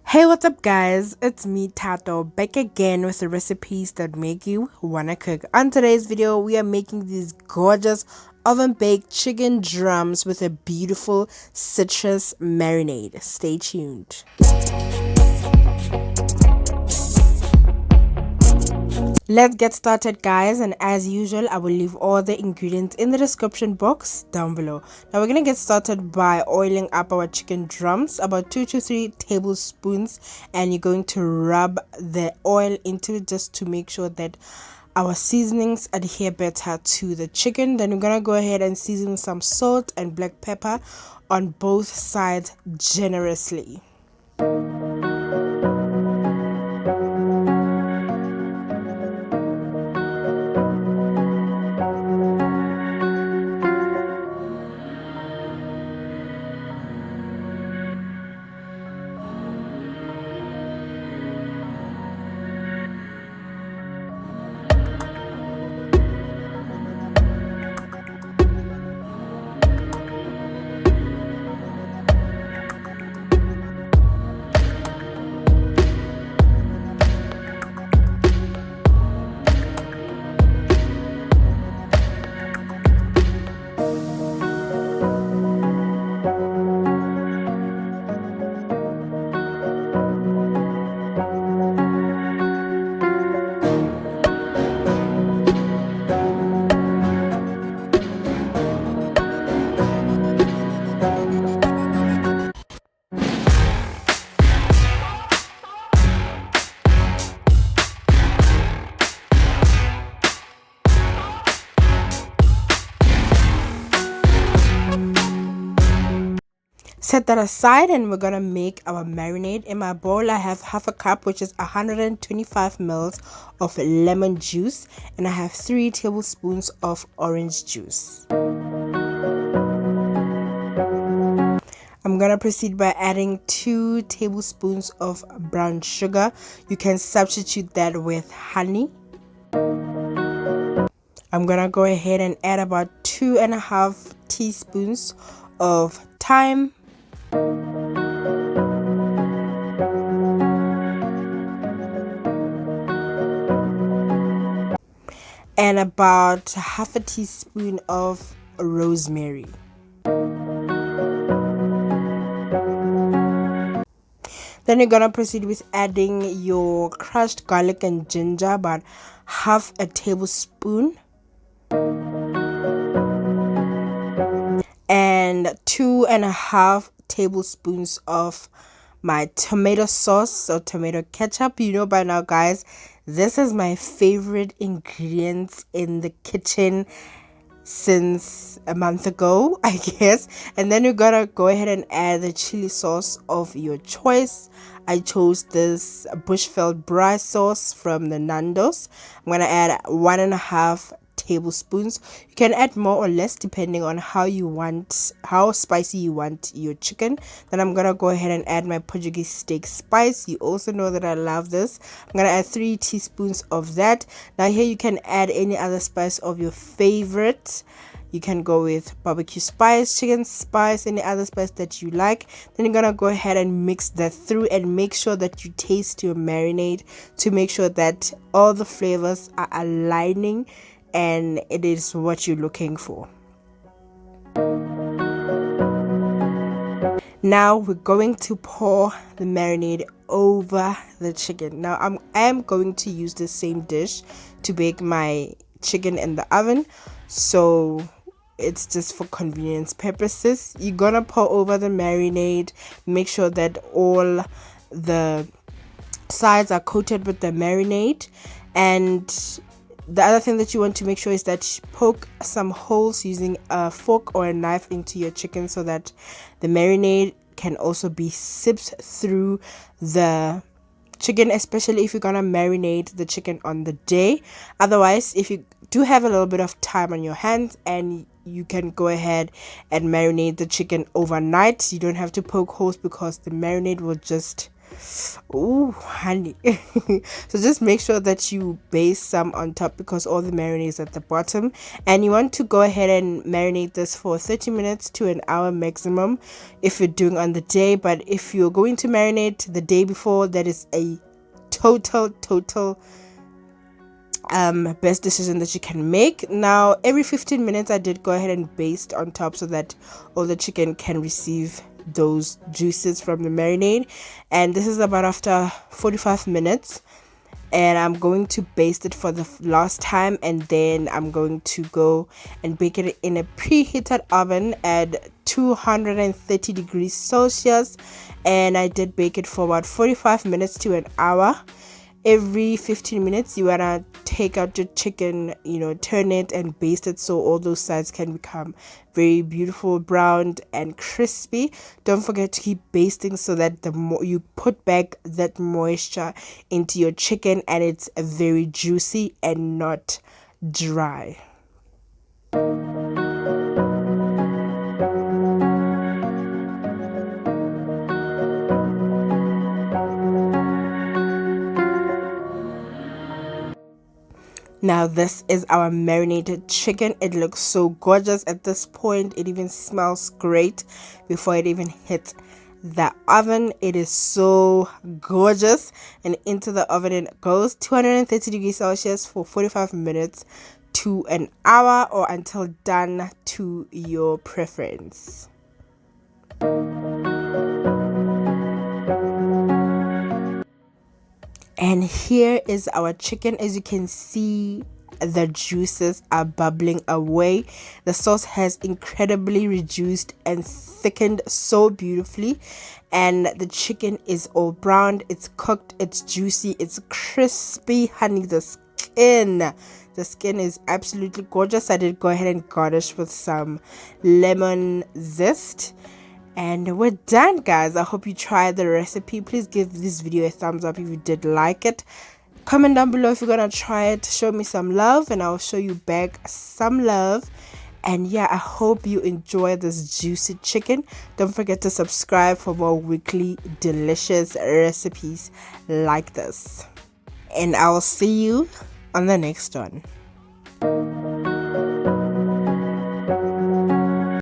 Hey, what's up, guys? It's me, Tato, back again with the recipes that make you wanna cook. On today's video, we are making these gorgeous oven baked chicken drums with a beautiful citrus marinade. Stay tuned. Let's get started, guys, and as usual I will leave all the ingredients in the description box down below. Now we're gonna get started by oiling up our chicken drums, about 2 to 3 tablespoons, and you're going to rub the oil into it just to make sure that our seasonings adhere better to the chicken. Then we're gonna go ahead and season some salt and black pepper on both sides generously. Set that aside and we're gonna make our marinade. In my bowl I have half a cup, which is 125 mils of lemon juice, and I have 3 tablespoons of orange juice. I'm gonna proceed by adding 2 tablespoons of brown sugar. You can substitute that with honey. I'm gonna go ahead and add about 2.5 teaspoons of thyme, and about half a teaspoon of rosemary. Then you're gonna proceed with adding your crushed garlic and ginger, about half a tablespoon, and 2.5 tablespoons of my tomato sauce or tomato ketchup. You know by now, guys, this is my favorite ingredient in the kitchen since a month ago, I guess. And then you're gonna go ahead and add the chili sauce of your choice. I chose this Bushveld Braai sauce from the Nando's. I'm gonna add 1.5 tablespoons. You can add more or less depending on how spicy you want your chicken. Then I'm gonna go ahead and add my Portuguese Steak Spice. You also know that I love this. I'm gonna add 3 teaspoons of that. Now here you can add any other spice of your favorite. You can go with barbecue spice, chicken spice, any other spice that you like. Then you're gonna go ahead and mix that through and make sure that you taste your marinade to make sure that all the flavors are aligning and it is what you're looking for. Now we're going to pour the marinade over the chicken. Now I am going to use the same dish to bake my chicken in the oven, so it's just for convenience purposes. You're gonna pour over the marinade, make sure that all the sides are coated with the marinade, and the other thing that you want to make sure is that you poke some holes using a fork or a knife into your chicken so that the marinade can also be sipped through the chicken, especially if you're gonna marinate the chicken on the day. Otherwise, if you do have a little bit of time on your hands, and you can go ahead and marinate the chicken overnight, you don't have to poke holes because the marinade will just Oh, honey. So just make sure that you baste some on top because all the marinade is at the bottom. And you want to go ahead and marinate this for 30 minutes to an hour maximum if you're doing on the day. But if you're going to marinate the day before, that is a total best decision that you can make. Now every 15 minutes I did go ahead and baste on top so that all the chicken can receive those juices from the marinade. And this is about after 45 minutes, and I'm going to baste it for the last time, and then I'm going to go and bake it in a preheated oven at 230 degrees Celsius. And I did bake it for about 45 minutes to an hour. Every 15 minutes you want to take out your chicken, turn it and baste it so all those sides can become very beautiful, browned and crispy. Don't forget to keep basting so that the more you put back that moisture into your chicken and it's very juicy and not dry. Now this is our marinated chicken. It looks so gorgeous at this point. It even smells great before it even hits the oven. It is so gorgeous, and into the oven it goes, 230 degrees Celsius for 45 minutes to an hour, or until done to your preference. And here is our chicken. As you can see, the juices are bubbling away. The sauce has incredibly reduced and thickened so beautifully, and the chicken is all browned, it's cooked, it's juicy, it's crispy. Honey, the skin is absolutely gorgeous. I did go ahead and garnish with some lemon zest. And we're done, guys. I hope you tried the recipe. Please give this video a thumbs up if you did like it. Comment down below if you're gonna try it. Show me some love and I'll show you back some love. And yeah, I hope you enjoy this juicy chicken. Don't forget to subscribe for more weekly delicious recipes like this. And I'll see you on the next one.